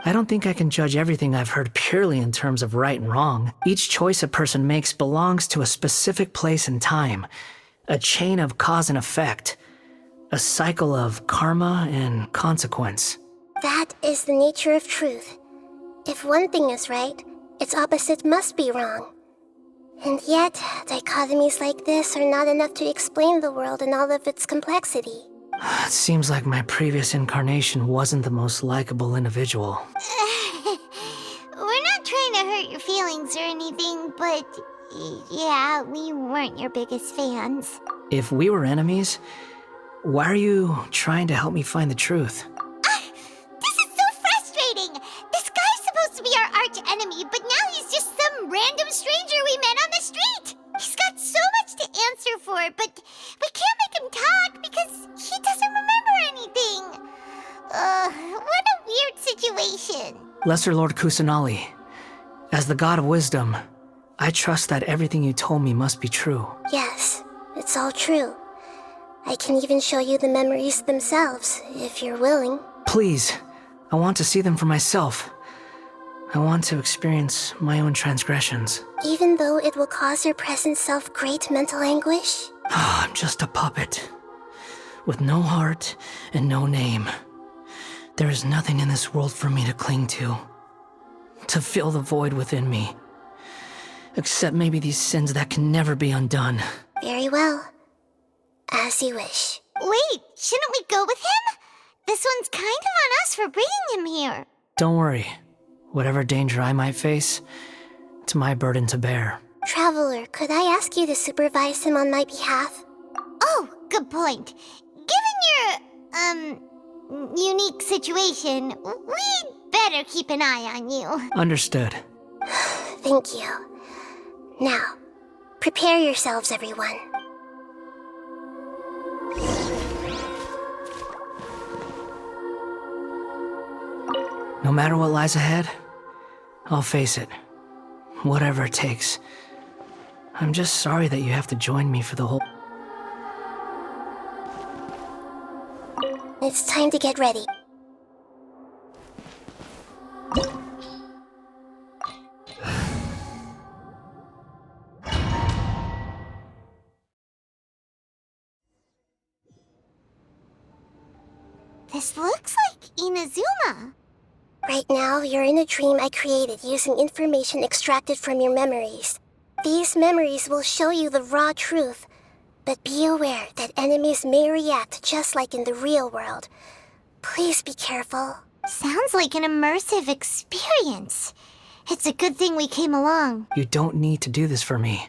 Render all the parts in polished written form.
I don't think I can judge everything I've heard purely in terms of right and wrong. Each choice a person makes belongs to a specific place and time, a chain of cause and effect, a cycle of karma and consequence. That is the nature of truth. If one thing is right, its opposite must be wrong. And yet, dichotomies like this are not enough to explain the world in all of its complexity. It seems like my previous incarnation wasn't the most likable individual. We're not trying to hurt your feelings or anything, but yeah, we weren't your biggest fans. If we were enemies, why are you trying to help me find the truth? This is so frustrating! This guy's supposed to be our arch enemy, but now he's just some random stranger we met on the street! He's got so much to answer for, but we can't make him talk because he doesn't remember anything. What a weird situation. Lesser Lord Kusanali, as the god of wisdom, I trust that everything you told me must be true. Yes, it's all true. I can even show you the memories themselves, if you're willing. Please, I want to see them for myself. I want to experience my own transgressions. Even though it will cause your present self great mental anguish? I'm just a puppet, with no heart and no name. There is nothing in this world for me to cling to fill the void within me. Except maybe these sins that can never be undone. Very well. As you wish. Wait, shouldn't we go with him? This one's kind of on us for bringing him here. Don't worry. Whatever danger I might face, it's my burden to bear. Traveler, could I ask you to supervise him on my behalf? Oh, good point. Given your, unique situation, we'd better keep an eye on you. Understood. Thank you. Now, prepare yourselves, everyone. No matter what lies ahead, I'll face it. Whatever it takes. I'm just sorry that you have to join me for the whole... It's time to get ready. This looks like Inazuma. Right now, you're in a dream I created using information extracted from your memories. These memories will show you the raw truth, but be aware that enemies may react just like in the real world. Please be careful. Sounds like an immersive experience. It's a good thing we came along. You don't need to do this for me.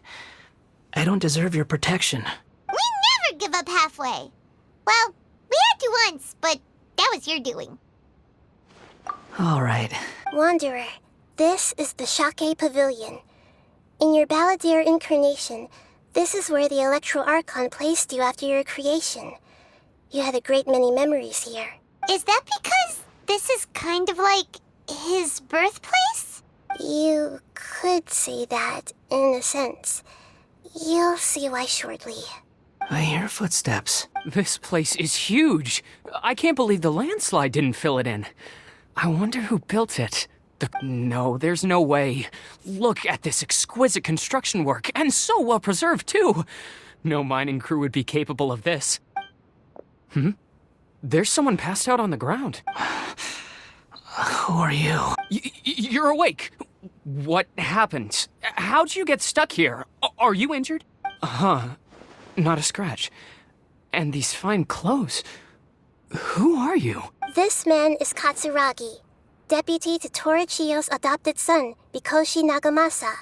I don't deserve your protection. We never give up halfway. Well, we had to once, but that was your doing. All right. Wanderer, this is the Shake Pavilion. In your Balladeer incarnation, this is where the Electro Archon placed you after your creation. You had a great many memories here. Is that because this is kind of like his birthplace? You could say that, in a sense. You'll see why shortly. I hear footsteps. This place is huge. I can't believe the landslide didn't fill it in. I wonder who built it. No, there's no way. Look at this exquisite construction work, and so well preserved, too. No mining crew would be capable of this. There's someone passed out on the ground. Who are you? You're awake. What happened? How'd you get stuck here? Are you injured? Not a scratch. And these fine clothes. Who are you? This man is Katsuragi, deputy to Torichiyo's adopted son, Bikoshi Nagamasa.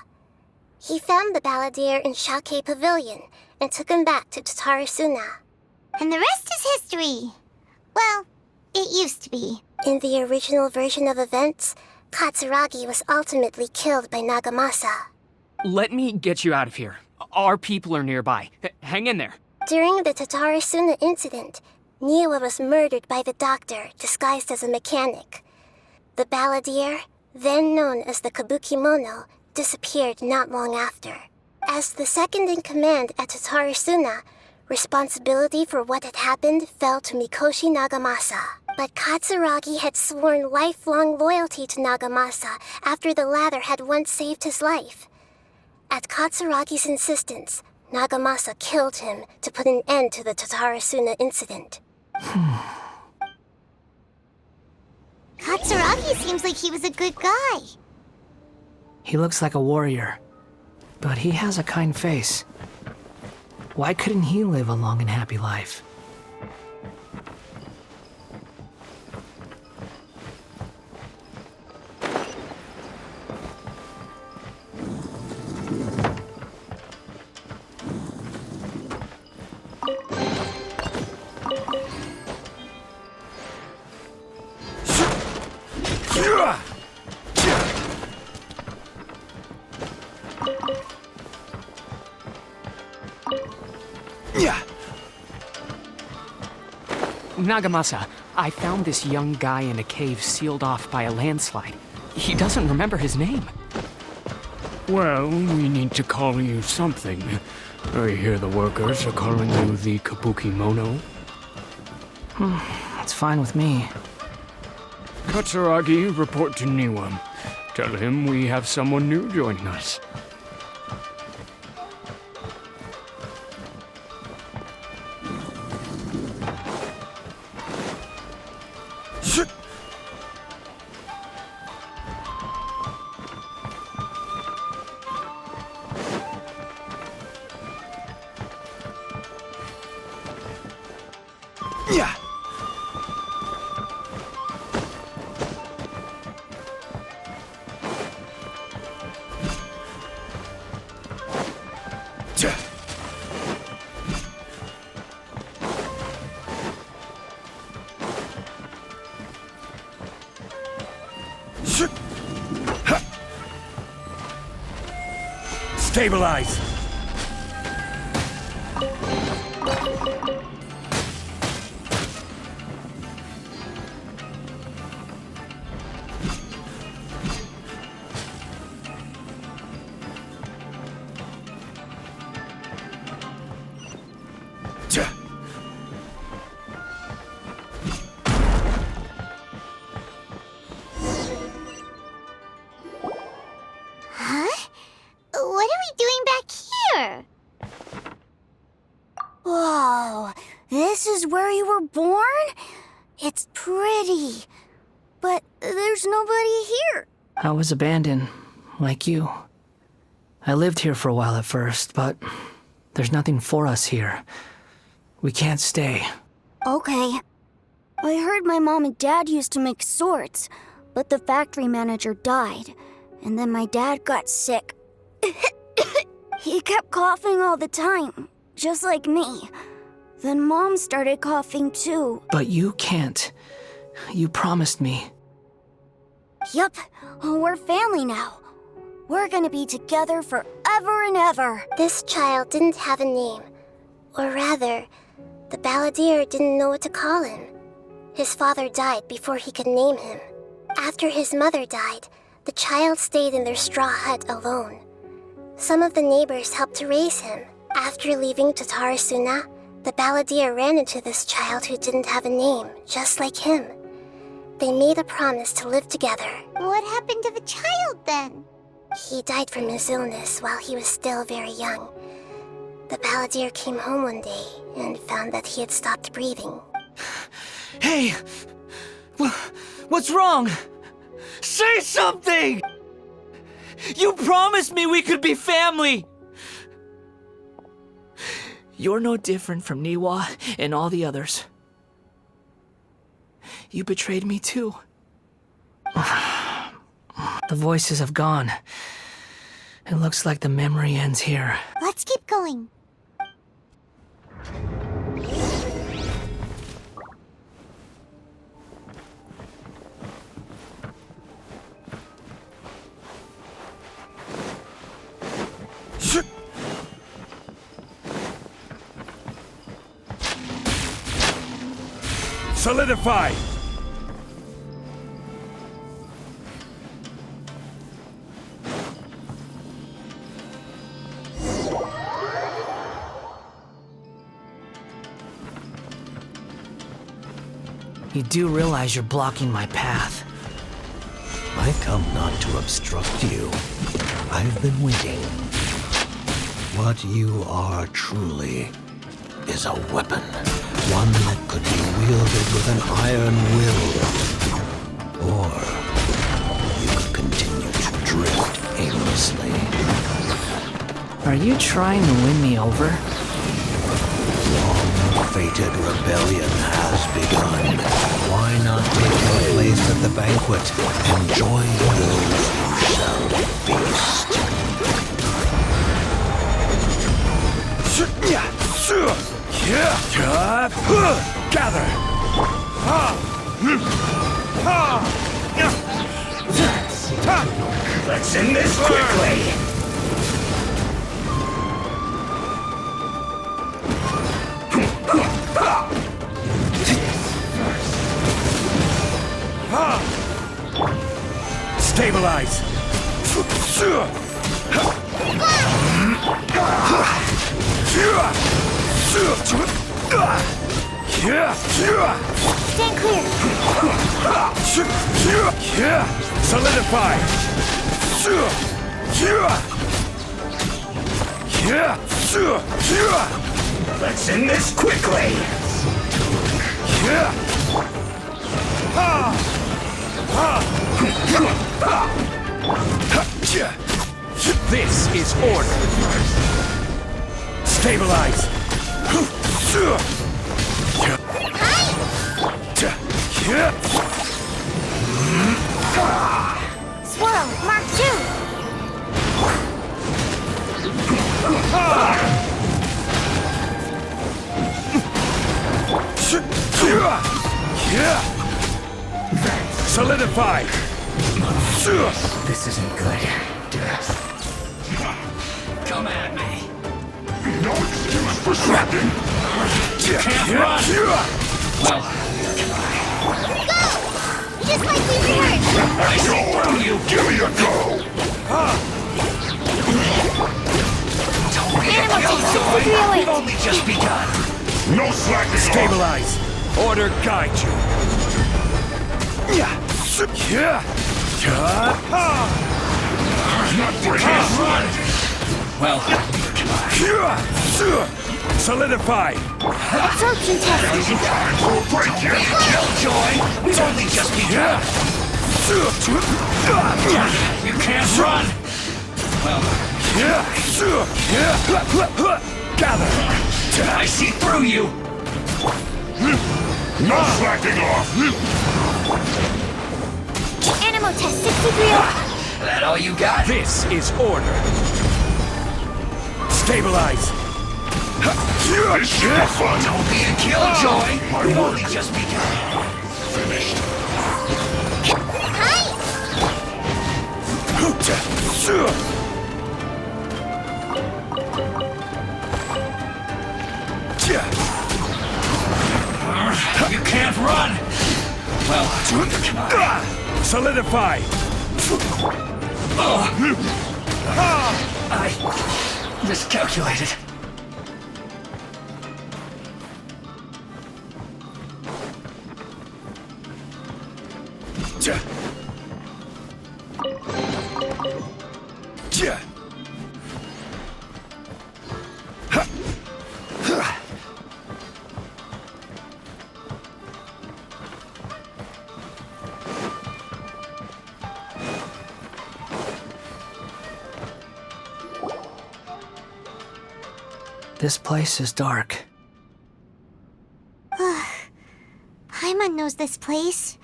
He found the Balladeer in Shake Pavilion and took him back to Tatarasuna. And the rest is history. Well, it used to be. In the original version of events, Katsuragi was ultimately killed by Nagamasa. Let me get you out of here. Our people are nearby. Hang in there. During the Tatarasuna incident, Niwa was murdered by the doctor disguised as a mechanic. The Balladeer, then known as the Kabukimono, disappeared not long after. As the second in command at Tatarasuna, responsibility for what had happened fell to Mikoshi Nagamasa. But Katsuragi had sworn lifelong loyalty to Nagamasa after the latter had once saved his life. At Katsuragi's insistence, Nagamasa killed him to put an end to the Tatarasuna incident. Katsuragi seems like he was a good guy. He looks like a warrior, but he has a kind face. Why couldn't he live a long and happy life? Nagamasa, I found this young guy in a cave sealed off by a landslide. He doesn't remember his name. Well, we need to call you something. I hear the workers are calling you the Kabuki Mono. It's fine with me. Katsuragi, report to Niwa. Tell him we have someone new joining us. Stabilize! Huh? What are we doing back here? Whoa, this is where you were born? It's pretty, but there's nobody here. I was abandoned, like you. I lived here for a while at first, but there's nothing for us here. We can't stay. Okay. I heard my mom and dad used to make swords, but the factory manager died, and then my dad got sick. He kept coughing all the time, just like me. Then Mom started coughing too. But you can't. You promised me. Yup, we're family now. We're gonna be together forever and ever. This child didn't have a name. Or rather, the balladeer didn't know what to call him. His father died before he could name him. After his mother died, the child stayed in their straw hut alone. Some of the neighbors helped to raise him. After leaving Tatarasuna, the balladeer ran into this child who didn't have a name, just like him. They made a promise to live together. What happened to the child then? He died from his illness while he was still very young. The balladeer came home one day and found that he had stopped breathing. Hey! What's wrong? Say something! You promised me we could be family! You're no different from Niwa and all the others. You betrayed me too. The voices have gone. It looks like the memory ends here. Let's keep going. Solidify! You do realize you're blocking my path. I come not to obstruct you. I've been waiting. What you are truly is a weapon. One that could be wielded with an iron will. Or you could continue to drift aimlessly. Are you trying to win me over? Long-fated rebellion has begun. Why not take your place at the banquet and join those who shall feast? Gather! Let's end this quickly! Stabilize! Stand clear. Solidify! Let's end this quickly! This is order. Stabilize. Swirl, Mark 2. Solidify. This isn't good. Come at me. No excuse for slacking. Can't run. Well, Just like we warned. I know you. Give me a go. Animal test 6308. Only just begun. No slacking. stabilize. Order guide you. Not breaking. Run. Well, solidify. Absorption test. We'll break you. Killjoy, we've only just begun. You can't run. Well, gather. I see through you. No slacking off. Animal test 6308. That all you got? This is order. Stabilize. This should be fun. Don't be a killjoy. My We've work. only just begun. Finished. You can't run. Well, Solidify. I miscalculated. This place is dark. Paimon knows this place.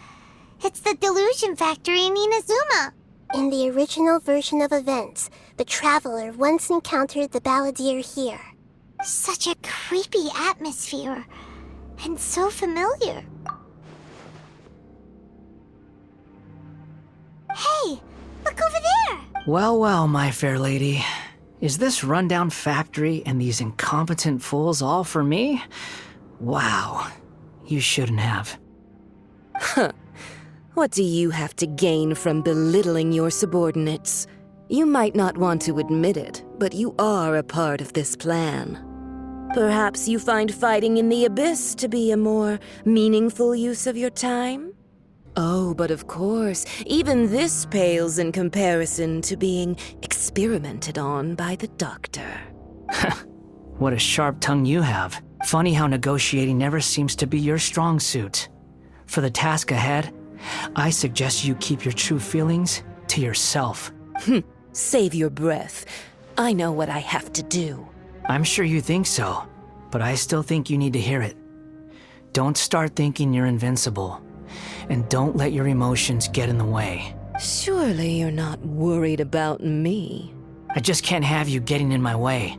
It's the Delusion Factory in Inazuma. In the original version of events, the Traveler once encountered the Balladeer here. Such a creepy atmosphere. And so familiar. Hey, look over there! Well, well, my fair lady. Is this rundown factory and these incompetent fools all for me? Wow. You shouldn't have. What do you have to gain from belittling your subordinates? You might not want to admit it, but you are a part of this plan. Perhaps you find fighting in the abyss to be a more meaningful use of your time? Oh, but of course, even this pales in comparison to being experimented on by the doctor. What a sharp tongue you have. Funny how negotiating never seems to be your strong suit. For the task ahead, I suggest you keep your true feelings to yourself. Save your breath. I know what I have to do. I'm sure you think so, but I still think you need to hear it. Don't start thinking you're invincible, and don't let your emotions get in the way. Surely you're not worried about me. I just can't have you getting in my way.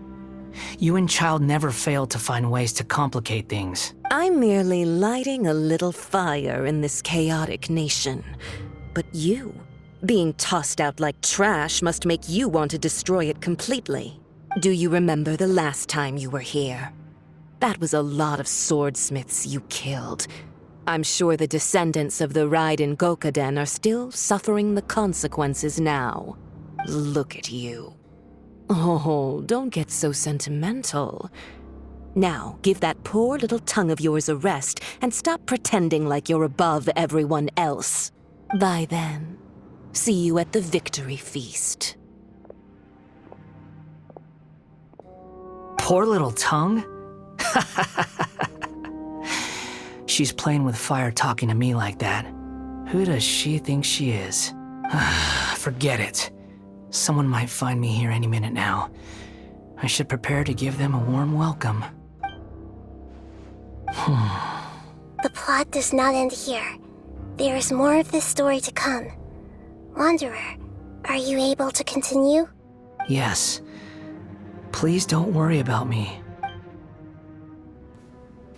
You and Child never failed to find ways to complicate things. I'm merely lighting a little fire in this chaotic nation. But you, being tossed out like trash, must make you want to destroy it completely. Do you remember the last time you were here? That was a lot of swordsmiths you killed. I'm sure the descendants of the Raiden Gokaden are still suffering the consequences now. Look at you. Oh, don't get so sentimental. Now, give that poor little tongue of yours a rest and stop pretending like you're above everyone else. Bye then. See you at the victory feast. Poor little tongue? She's playing with fire talking to me like that. Who does she think she is? Forget it. Someone might find me here any minute now. I should prepare to give them a warm welcome. The plot does not end here. There is more of this story to come. Wanderer, are you able to continue? Yes. Please don't worry about me.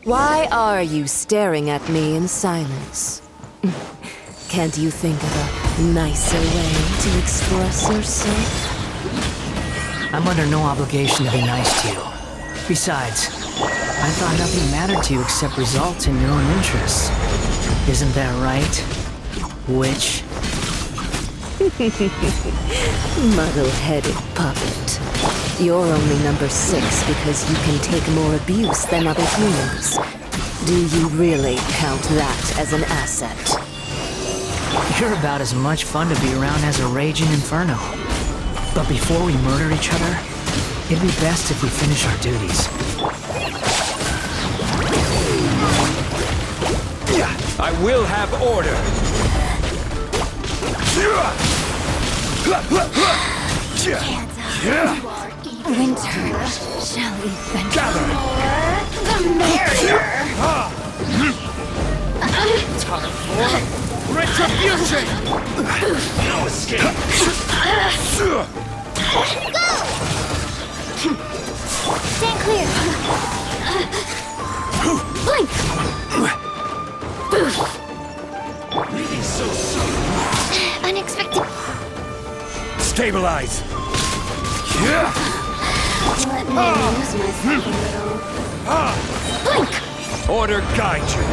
Why are you staring at me in silence? Can't you think of a nicer way to express yourself? I'm under no obligation to be nice to you. Besides, I thought nothing mattered to you except results in your own interests. Isn't that right, witch? Muddle-headed puppet. You're only number 6 because you can take more abuse than other humans. Do you really count that as an asset? You're about as much fun to be around as a raging inferno. But before we murder each other, it'd be best if we finish our duties. I will have order. Winter shall we venture Gather. more, the merrier. Time for retribution. No escape. Stand clear. Blink. Leaving so soon. Unexpected. Stabilize. Let me lose myself a little. Blink. Order guide you.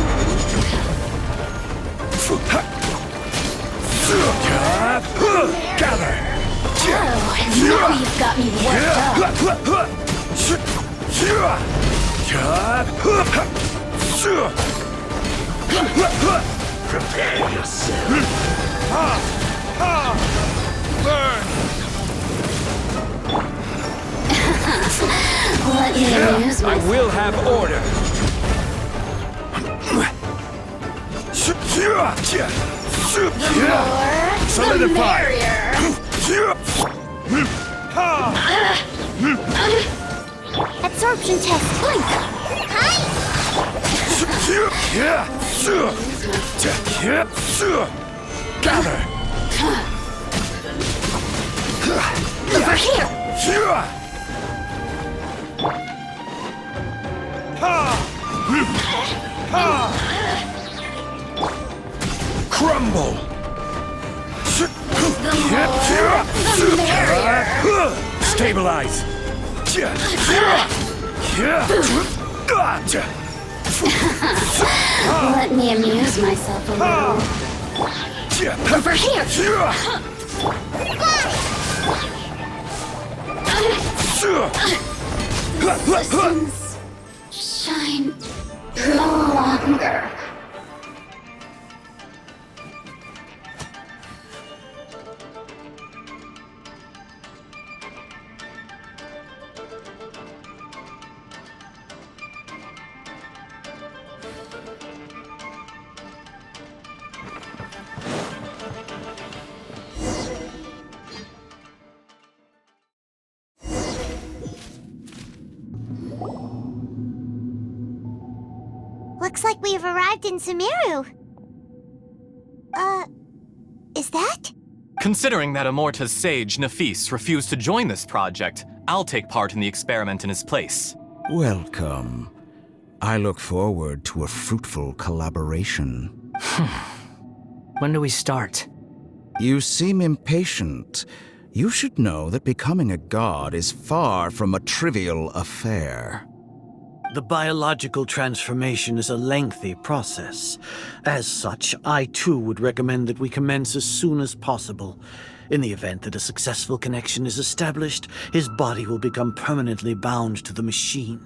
Gather. Oh, and now you've got me worked up. Prepare yourself. Burn. Let me amuse I myself. will have order. More, Solidify. the merrier. Absorption test. Blink. Gather. Over here. Crumble. The merrier. Stabilize. Let me amuse myself a little. Over here. Resistance shine longer. Looks like we've arrived in Sumeru. Is that? Considering that Amorta's sage, Nafis, refused to join this project, I'll take part in the experiment in his place. Welcome. I look forward to a fruitful collaboration. When do we start? You seem impatient. You should know that becoming a god is far from a trivial affair. The biological transformation is a lengthy process. As such, I too would recommend that we commence as soon as possible. In the event that a successful connection is established, his body will become permanently bound to the machine,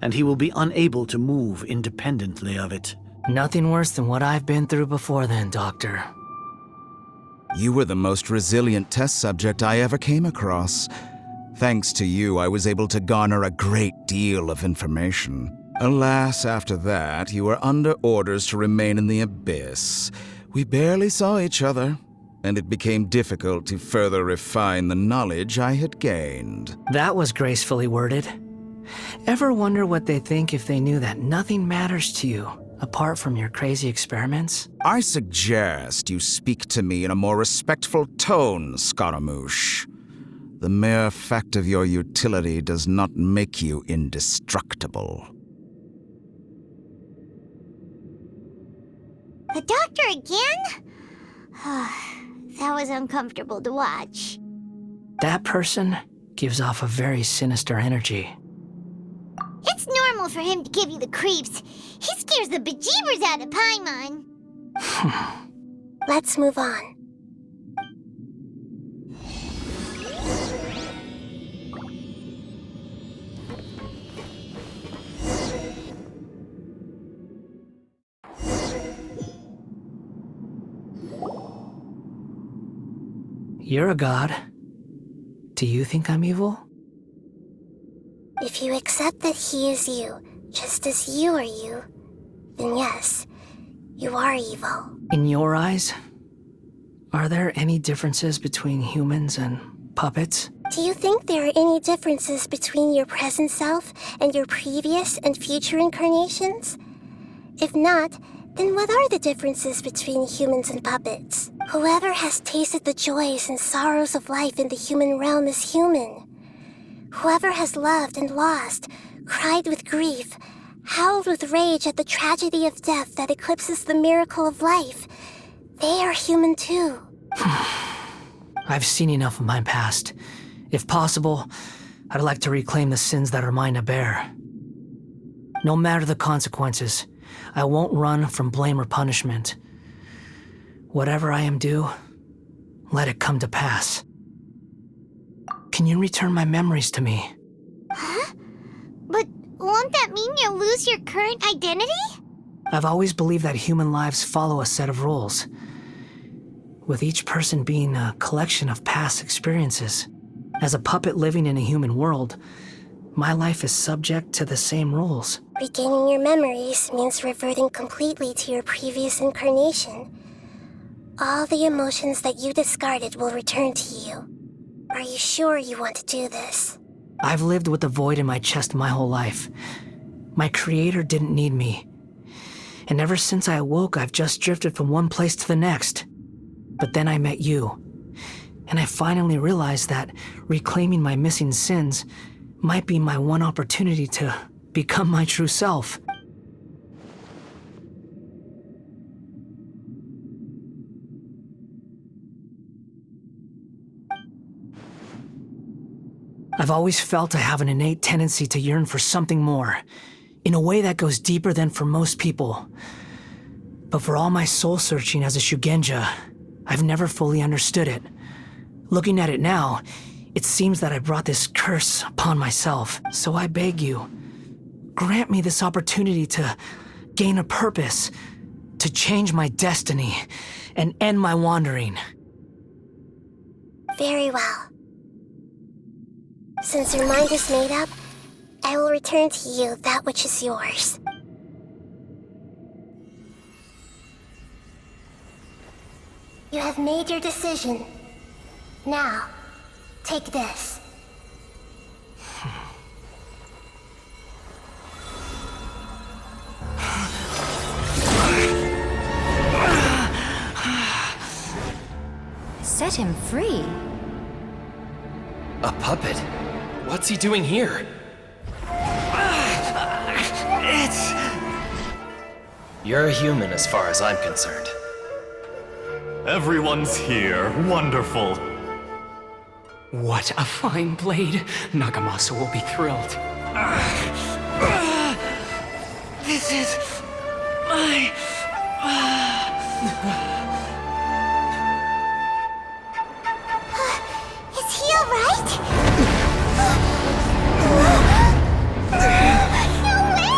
and he will be unable to move independently of it. Nothing worse than what I've been through before then, Doctor. You were the most resilient test subject I ever came across. Thanks to you, I was able to garner a great deal of information. Alas, after that, you were under orders to remain in the Abyss. We barely saw each other, and it became difficult to further refine the knowledge I had gained. That was gracefully worded. Ever wonder what they think if they knew that nothing matters to you, apart from your crazy experiments? I suggest you speak to me in a more respectful tone, Scaramouche. The mere fact of your utility does not make you indestructible. The doctor again? That was uncomfortable to watch. That person gives off a very sinister energy. It's normal for him to give you the creeps. He scares the bejeebers out of Paimon. Let's move on. You're a god. Do you think I'm evil? If you accept that he is you, just as you are you, then yes, you are evil. In your eyes, are there any differences between humans and puppets? Do you think there are any differences between your present self and your previous and future incarnations? If not, then what are the differences between humans and puppets? Whoever has tasted the joys and sorrows of life in the human realm is human. Whoever has loved and lost, cried with grief, howled with rage at the tragedy of death that eclipses the miracle of life, they are human too. I've seen enough of my past. If possible, I'd like to reclaim the sins that are mine to bear. No matter the consequences, I won't run from blame or punishment. Whatever I am due, let it come to pass. Can you return my memories to me? Huh? But won't that mean you'll lose your current identity? I've always believed that human lives follow a set of rules, with each person being a collection of past experiences. As a puppet living in a human world, my life is subject to the same rules. Regaining your memories means reverting completely to your previous incarnation. All the emotions that you discarded will return to you. Are you sure you want to do this? I've lived with the void in my chest my whole life. My creator didn't need me. And ever since I awoke, I've just drifted from one place to the next. But then I met you. And I finally realized that reclaiming my missing sins might be my one opportunity to become my true self. I've always felt I have an innate tendency to yearn for something more, in a way that goes deeper than for most people. But for all my soul-searching as a Shugenja, I've never fully understood it. Looking at it now, it seems that I brought this curse upon myself. So I beg you, Grant me this opportunity to gain a purpose, to change my destiny, and end my wandering. Very well. Since your mind is made up, I will return to you that which is yours. You have made your decision. Now, take this. Set him free. A puppet? What's he doing here? You're a human as far as I'm concerned. Everyone's here. Wonderful. What a fine blade. Nagamasa will be thrilled. This is my... Is he alright? No way!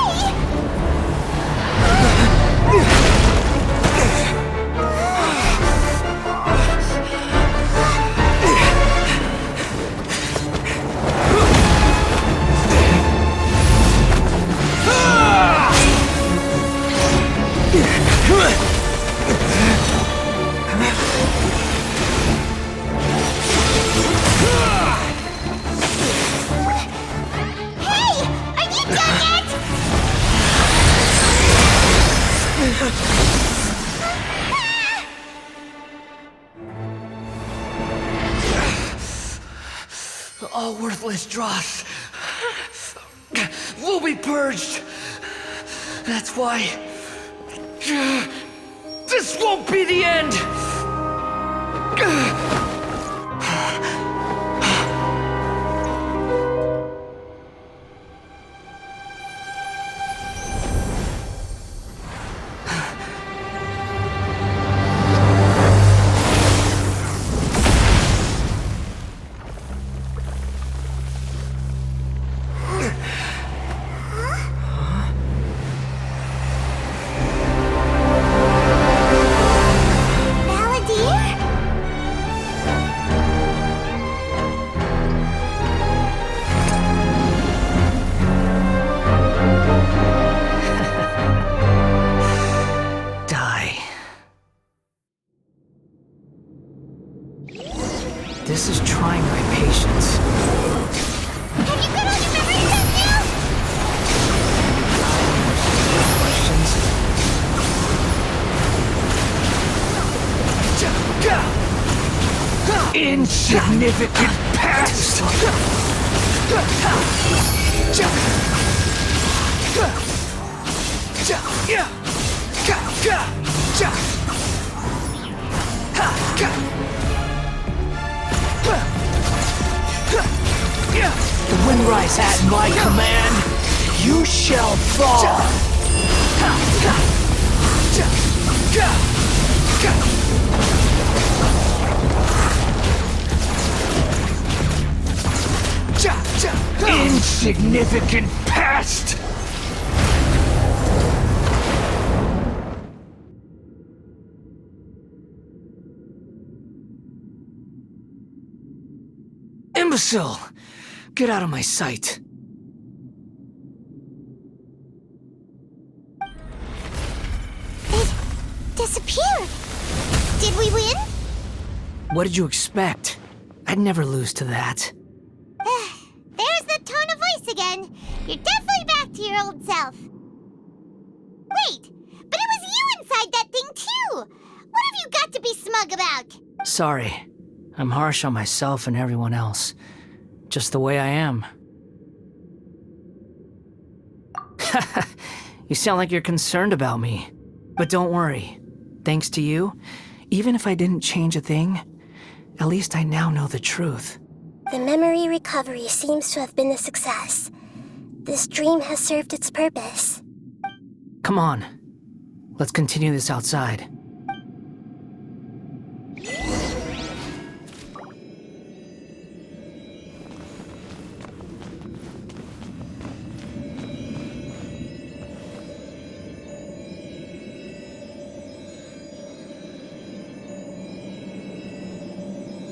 All worthless dross will be purged. That's why this won't be the end. This is trying my patience. Have you got all your memories up now? Questions? Insignificant past! The Windrise at my command, you shall fall! Insignificant past! Imbecile! Get out of my sight. It disappeared. Did we win? What did you expect? I'd never lose to that. There's the tone of voice again. You're definitely back to your old self. Wait, but it was you inside that thing too! What have you got to be smug about? Sorry. I'm harsh on myself and everyone else. Just the way I am. You sound like you're concerned about me. But don't worry. Thanks to you, even if I didn't change a thing, at least I now know the truth. The memory recovery seems to have been a success. This dream has served its purpose. Come on. Let's continue this outside.